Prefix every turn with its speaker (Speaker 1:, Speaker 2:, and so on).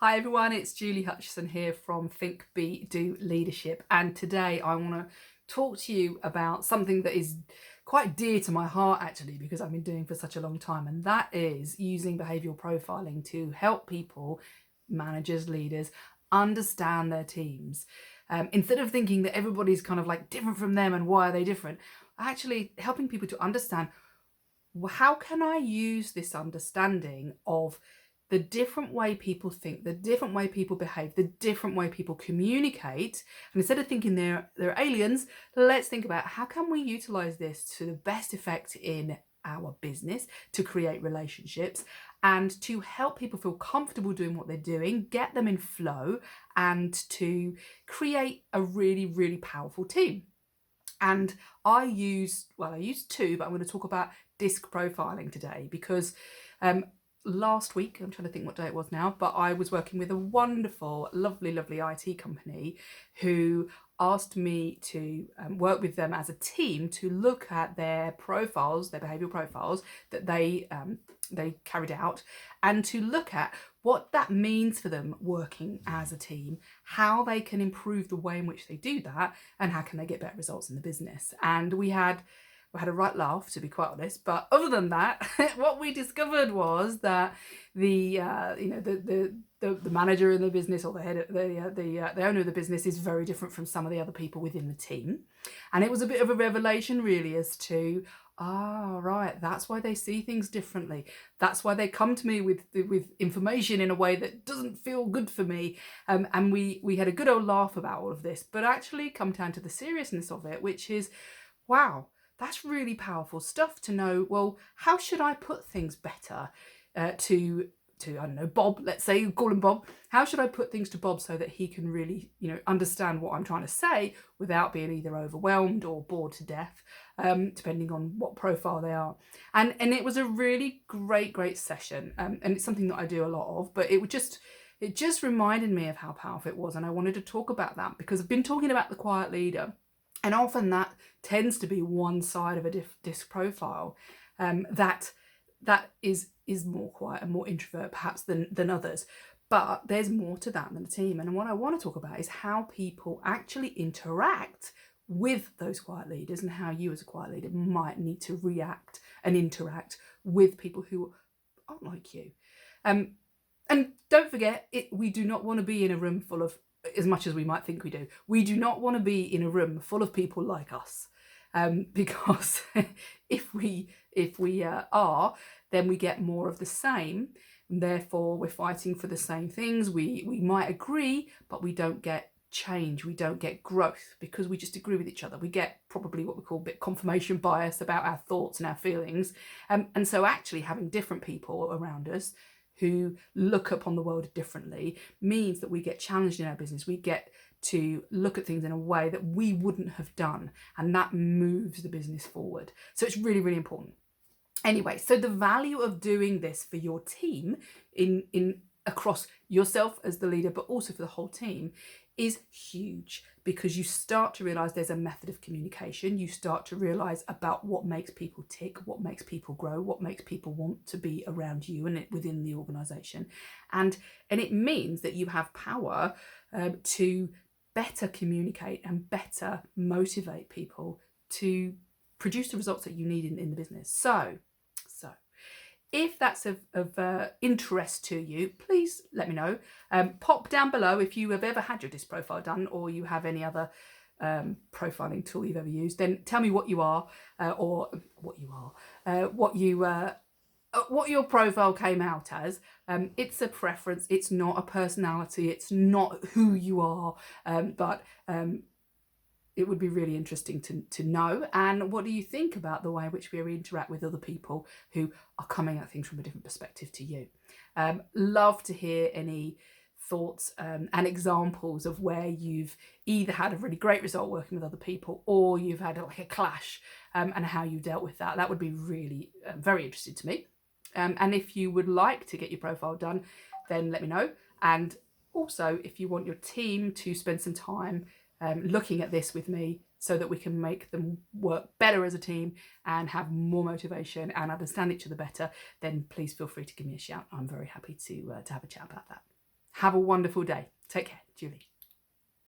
Speaker 1: Hi everyone, it's Julie Hutchison here from Think, Be, Do Leadership, and today I want to talk to you about something that is quite dear to my heart actually, because I've been doing for such a long time, and that is using behavioural profiling to help people, managers, leaders, understand their teams. Instead of thinking that everybody's kind of like different from them and why are they different, actually helping people to understand, well, how can I use this understanding of the different way people think, the different way people behave, the different way people communicate. And instead of thinking they're aliens, let's think about how can we utilize this to the best effect in our business to create relationships and to help people feel comfortable doing what they're doing, get them in flow, and to create a really, really powerful team. And I use two, but I'm going to talk about DISC profiling today because last week, I'm trying to think what day it was now, but I was working with a wonderful, lovely IT company who asked me to work with them as a team to look at their profiles, their behavioural profiles that they carried out, and to look at what that means for them working as a team, how they can improve the way in which they do that, and how can they get better results in the business. And we had a right laugh, to be quite honest. But other than that, what we discovered was that the manager in the business, or the head, the owner of the business, is very different from some of the other people within the team, and it was a bit of a revelation, really, as to right, that's why they see things differently. That's why they come to me with information in a way that doesn't feel good for me. And we had a good old laugh about all of this, but actually come down to the seriousness of it, which is, wow, that's really powerful stuff to know, well, how should I put things better to I don't know, Bob, let's say, call him Bob. How should I put things to Bob so that he can really, understand what I'm trying to say without being either overwhelmed or bored to death, depending on what profile they are. And it was a really great session. And it's something that I do a lot of, but it just reminded me of how powerful it was. And I wanted to talk about that because I've been talking about the quiet leader. And often that tends to be one side of a DISC profile that is more quiet and more introvert perhaps than others. But there's more to that than a team. And what I want to talk about is how people actually interact with those quiet leaders and how you as a quiet leader might need to react and interact with people who aren't like you. And don't forget, we do not want to be in a room full of, as much as we might think we do, we do not want to be in a room full of people like us, because if we are, then we get more of the same. And therefore, we're fighting for the same things. We might agree, but we don't get change. We don't get growth because we just agree with each other. We get probably what we call a bit confirmation bias about our thoughts and our feelings. And so actually having different people around us who look upon the world differently means that we get challenged in our business. We get to look at things in a way that we wouldn't have done, and that moves the business forward. So it's really, really important. Anyway, so the value of doing this for your team in across yourself as the leader, but also for the whole team, is huge, because you start to realize there's a method of communication. You start to realize about what makes people tick, what makes people grow, what makes people want to be around you and within the organization. And it means that you have power to better communicate and better motivate people to produce the results that you need in the business. So if that's of interest to you, please let me know. Pop down below if you have ever had your DISC profile done, or you have any other profiling tool you've ever used. Then tell me what you are, or what your profile came out as. It's a preference. It's not a personality. It's not who you are. But it would be really interesting to know. And what do you think about the way in which we interact with other people who are coming at things from a different perspective to you? Love to hear any thoughts and examples of where you've either had a really great result working with other people, or you've had like a clash, and how you dealt with that. That would be really very interesting to me. And if you would like to get your profile done, then let me know. And also, if you want your team to spend some time looking at this with me so that we can make them work better as a team and have more motivation and understand each other better, then please feel free to give me a shout. I'm very happy to have a chat about that. Have a wonderful day. Take care, Julie.